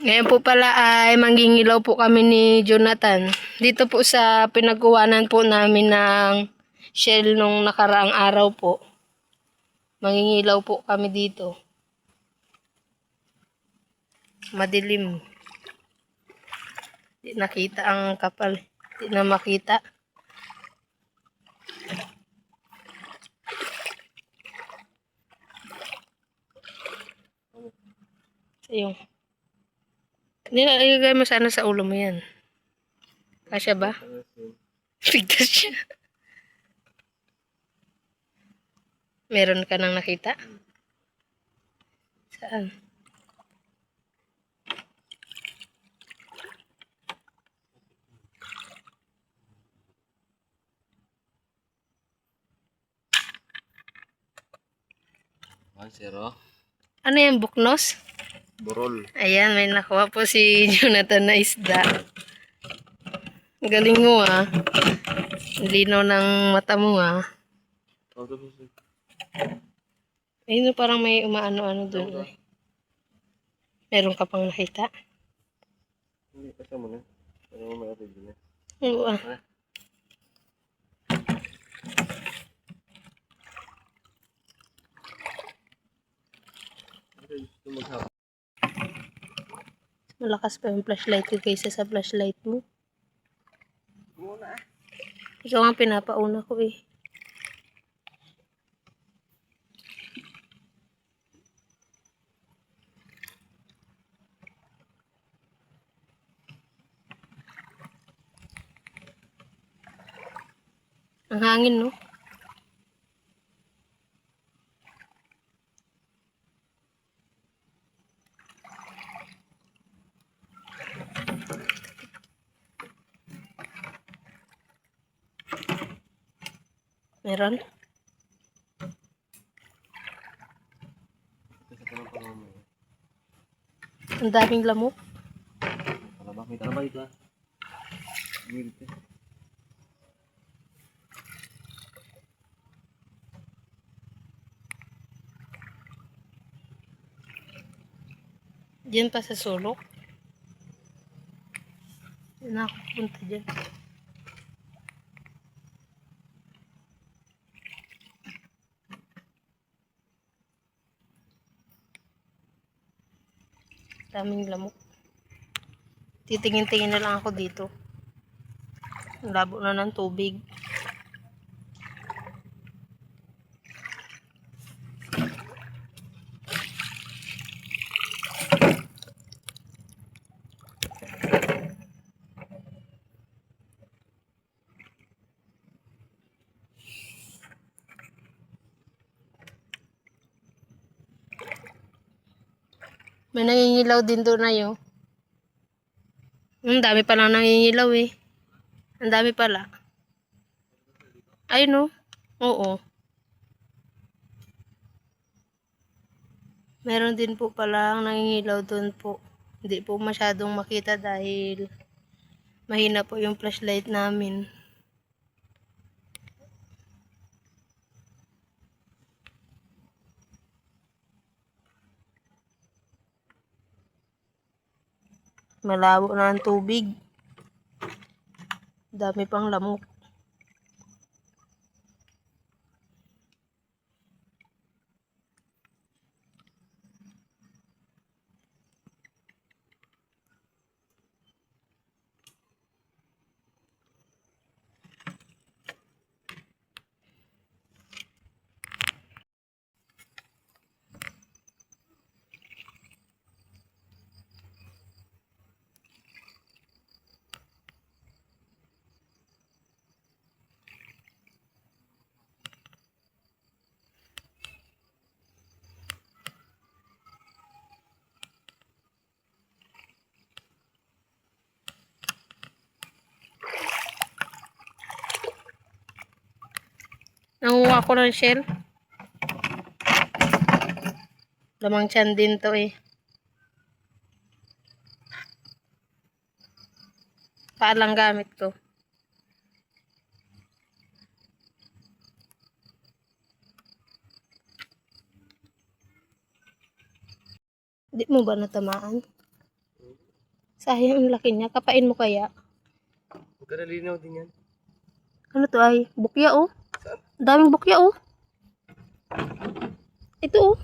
Ngayon po pala ay manggingilaw po kami ni Jonathan. Dito po sa pinagkuhanan po namin ng shell nung nakaraang araw po. Mangingilaw po kami dito. Madilim. Di nakita ang kapal. Di na makita. Ayun. Nilalagay mo sana sa ulo mo yan. Kasya ba? Bigtas siya. Meron ka nang nakita? Saan? Zero. Ano yan, buknos? Burol. Ayan, may nakuha po si Jonathan na isda. Galing mo ah. Linaw ng mata mo ah. Ayun, parang may umaano-ano doon. Eh. Meron ka pang nakita? Hindi, kasama na. Pero may origin na. Oo ah. Malakas pa yung flashlight ko kaysa sa flashlight mo. Muna. Ikaw ang pinapauna ko eh. Ang hangin no? Meron? Ang daming lamok. May talabay ito. Diyan pa sa sulok. Diyan na ako punta dyan. Daming lamok. Titingin-tingin na lang ako dito. Ang labo na ng tubig. May nangingilaw din doon na yun. Ang dami palang nangingilaw eh. Ang dami pala. Ay no? Oo. Meron din po palang nangingilaw doon po. Hindi po masyadong makita dahil mahina po yung flashlight namin. Malabo na ang tubig. Dami pang lamok. Nanguha ko ng shell. Lamang tiyan din to eh. Paalang gamit ko. Di mo ba natamaan? Sayang ang laki niya. Kapain mo kaya? Huwag ka nalinaw din yan. Ano to ay? Bukya oh. Saan? Ang daming bukya oh. Ito oh.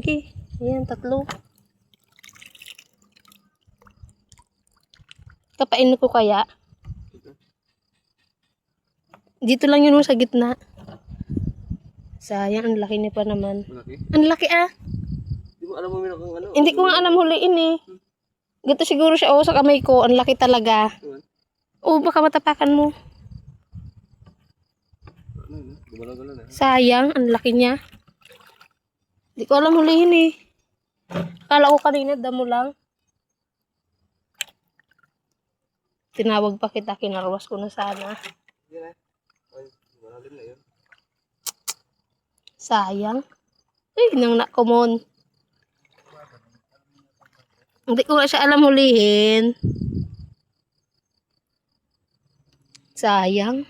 Okay. Ayan, 3. Kapain ko kaya? Dito lang yun oh, sa gitna. Sayang, ang laki niya pa naman. Malaki. Ang laki ah. Di mo alam mo meron kang ano? Hindi ko nga alam huliin eh. Gito siguro siya oh, sa kamay ko. Ang laki talaga. Ano? Oh, baka matapakan mo. Ano? Gumalaw-galaw na. Sayang, ang laki niya. Hindi ko alam hulihin eh. Kala ko kanina damo lang. Tinawag pa kita, kinarwas ko na sana. Yan eh. Ay, malalim na yun. Sayang. Ay, nang nakumon. Hindi ko nga siya alam hulihin. Sayang.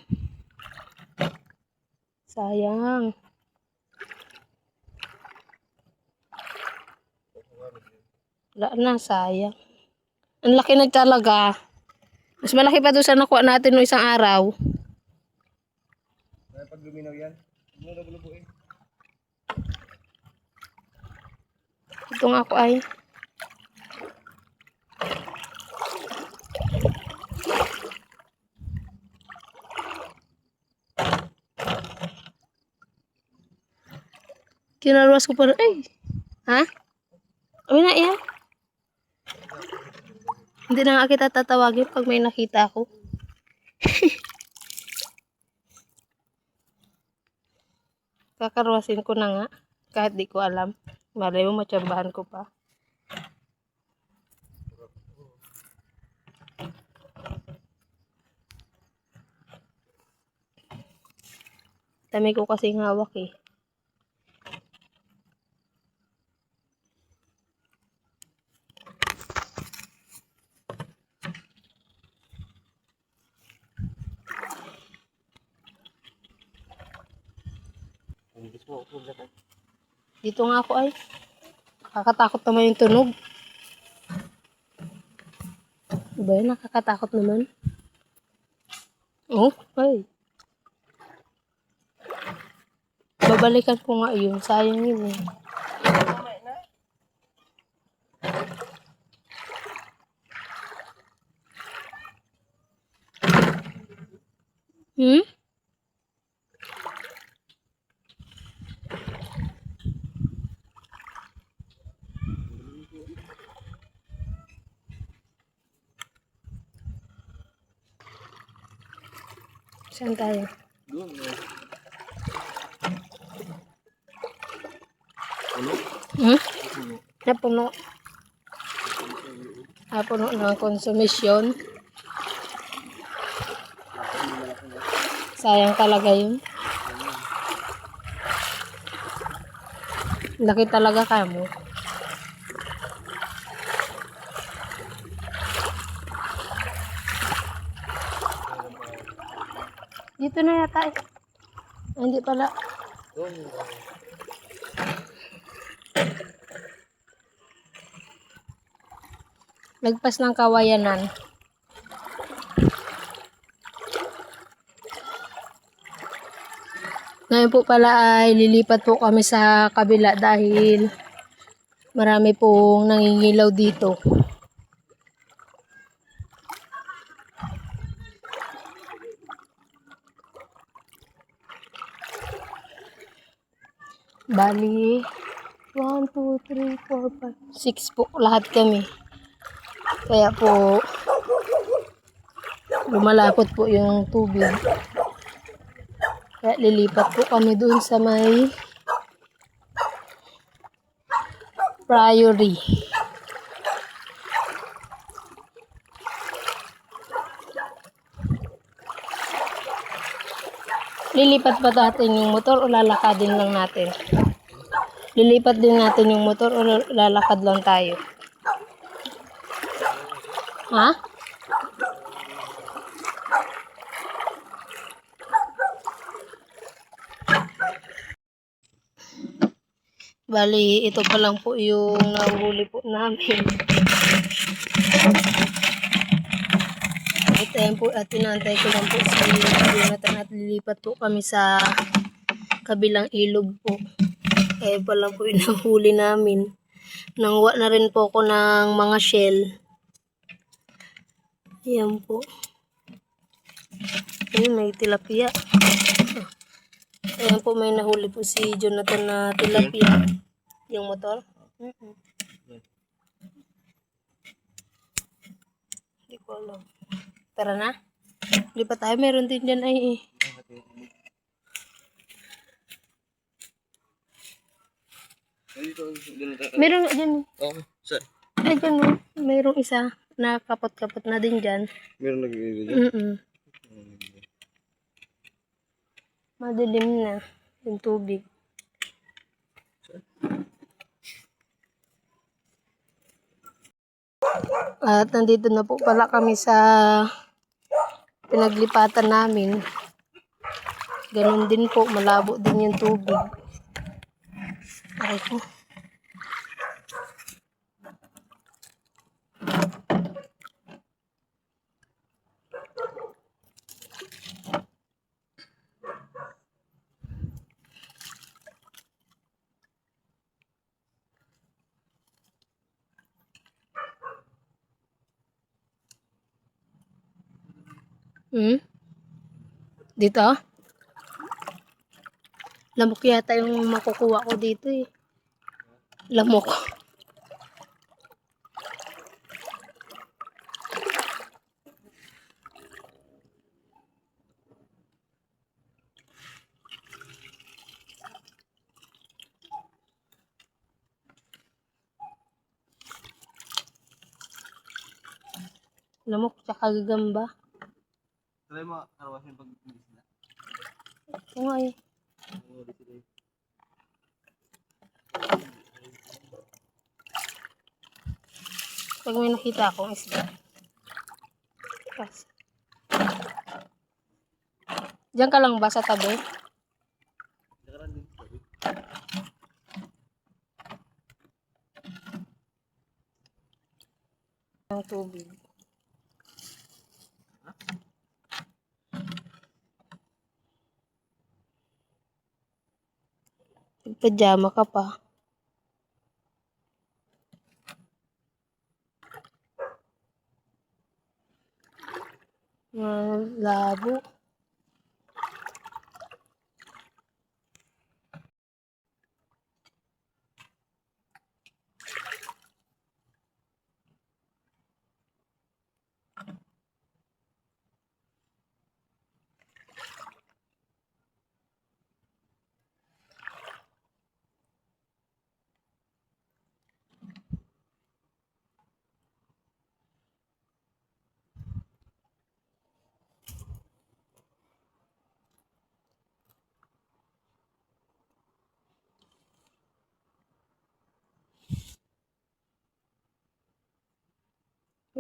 Sayang. Wala na, sayang. Ang laki na talaga. Mas malaki pa doon sa nakuha natin noong isang araw. Kaya pag luminaw yan, huwag mo labo-labuin. Ito nga ako ay. Kinarwas ko pa rin. Ay! Ha? Ay na yan. Hindi na nga kita tatawagin pag may nakita ako. Kakarwasin ko na nga. Kahit di ko alam. Malay mo, matsambahan ko pa. Dami ko kasi hawak eh. Ang gusto mo, huwag na ka. Dito nga ako ay. Nakakatakot naman yung tunog. Diba yun? Nakakatakot naman. Oh, ay. Babalikan ko nga yun. Sayang yun eh. Hmm? Saan tayo? Doon. Ano? Hmm? Ano? Napuno. Napuno ng konsumisyon. Sayang talaga yun. Laki talaga ka mo. Dito na yata eh. Ah, hindi pala. Doon. Lagpas ng kawayanan. Ngayon po pala ay lilipat po kami sa kabila dahil marami pong nangingilaw dito. Bali, 1, 2, 3, 4, 5, 6 po lahat kami. Kaya po, lumalapot po yung tubig. Kaya lilipat po kami dun sa may priory. Lilipat ba natin yung motor o lalakadin lang natin? Lilipat din natin yung motor o lalakad lang tayo? Ha? Bali, ito pa lang po yung nahuli po namin. At ayan po, at inaantay ko lang po si Jonathan at lilipat po kami sa kabilang ilog po. Eh, pa lang po yung nahuli namin. Nangwa na rin po ako ng mga shell. Ayan po. Ayun, may tilapia. Ayan po, may nahuli po si Jonathan na tilapia. Yung motor? Hindi ko alam. Tara na. Lipat tayo. Meron din dyan ay Meron nga dyan. Oo, sir. Ay, dyan oh. Mayroong isa na kapot-kapot na din dyan. Meron nag-iigo dyan. Madilim na yung tubig. At nandito na po pala kami sa pinaglipatan namin. Ganun din po, malabo din yung tubig. Ay po. Dito? Lamok yata yung makukuha ko dito eh. Lamok. Lamok tsaka gagamba. Try mo, karawasin pag-ibig sila. Ito nga eh. Pag may nakita akong isda. Diyan ka lang ba sa tabi? Ang tubig. Pajama ka pa. Labo.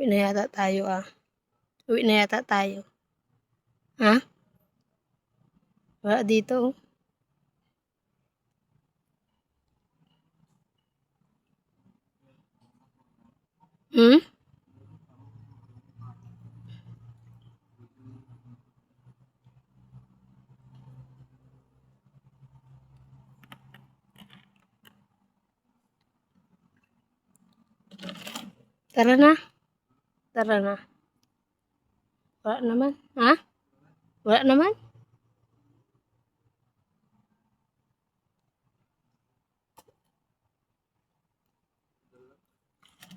Uwi na yata tayo ah. Uwi na yata tayo. Ha? Wala dito oh. Tara na. Tara na. Wala naman. Ha? Wala naman?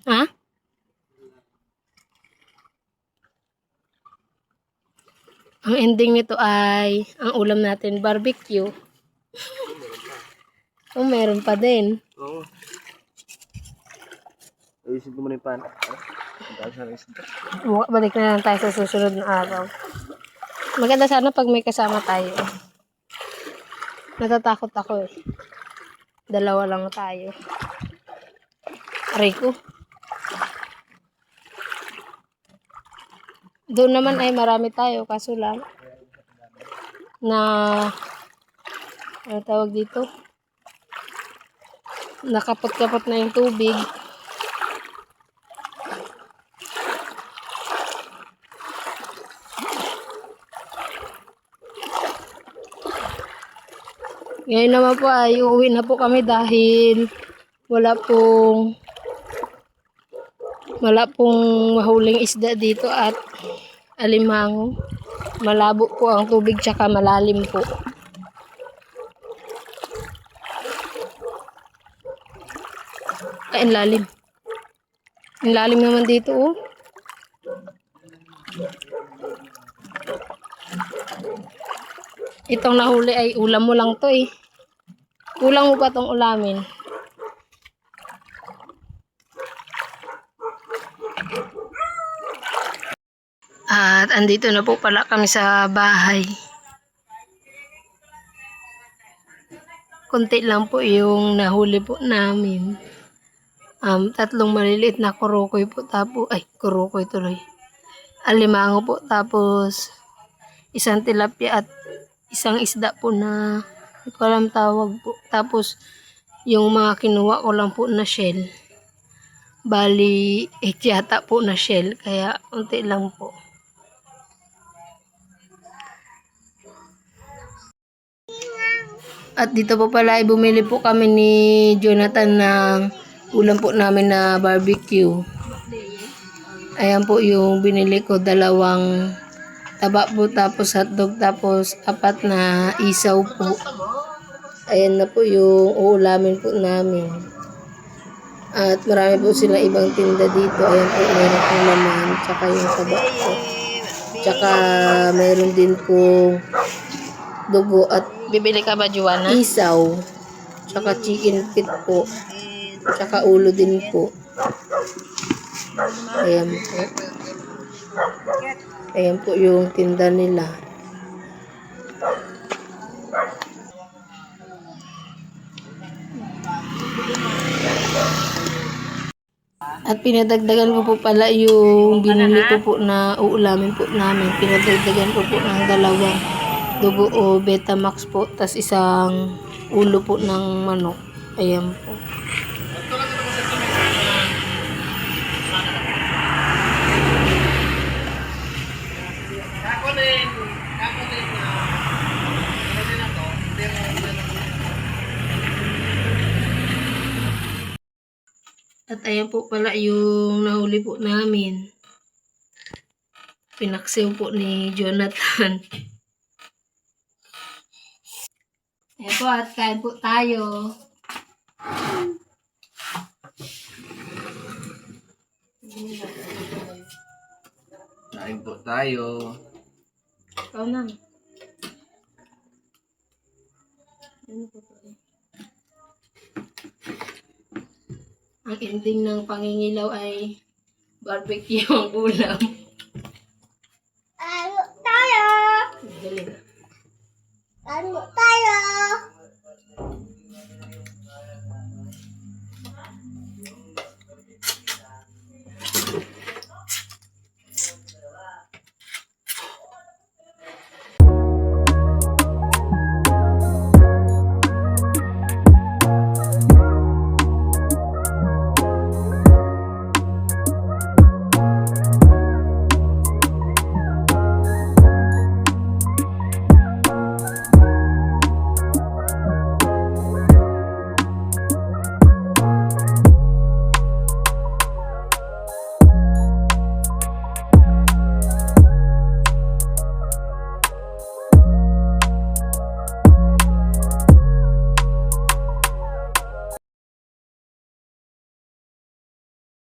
Ha? Ang ending nito ay ang ulam natin barbecue. Oh, meron pa din. Oo. Ayusin ko muna yung pan. Ang dahil sa isda. Balik na lang tayo sa susunod na araw. Maganda sana pag may kasama tayo. Natatakot ako eh. Dalawa lang tayo. Aray ko. Doon naman ay marami tayo kaso lang na ano tawag dito? nakapot-kapot na yung tubig. Ngayon naman po ay uuwi na po kami dahil wala pong mahuling isda dito at alimango. Malabo po ang tubig tsaka malalim po. Ay, ang lalim. Ang lalim naman dito, oh. Itong nahuli ay ulam mo lang to, eh. Kulang mo pa tong ulamin. At andito na po pala kami sa bahay. Konti lang po yung nahuli po namin. 3 maliliit na kurokoy po, kurokoy tuloy. Alimango po, tapos isang tilapia at isang isda po na hindi ko alam tawag po. Tapos yung mga kinuha ko lang po na shell. Bali, yata po na shell, kaya unti lang po. At dito po pala ay bumili po kami ni Jonathan ng ulam po namin na barbecue. Ayan po yung binili ko, 2 taba po, tapos hotdog, tapos 4 na isaw po. Ayan na po yung uulamin po namin. At marami po sila ibang tinda dito. Ayan po, mayroon po laman, tsaka yung taba po. Tsaka mayroon din po dugo at Bibili ka ba, Juana? isaw, tsaka chicken feet po, tsaka ulo din po. Ayan po. Ayan po yung tinda nila. At pinadagdagan ko po pala yung binili ko po na uulamin po namin. Pinadagdagan ko po ng 2 dugo o Betamax po, tas isang ulo po ng manok. Ayan po. At ayan po pala yung nahuli po namin. Pinaksiw po ni Jonathan. Ayan po, at kain po tayo. Kain po tayo. Ikaw na. Ano po to? Ang ending ng pangingilaw ay barbecue ang ulam. Ano tayo? Galing. Ano tayo?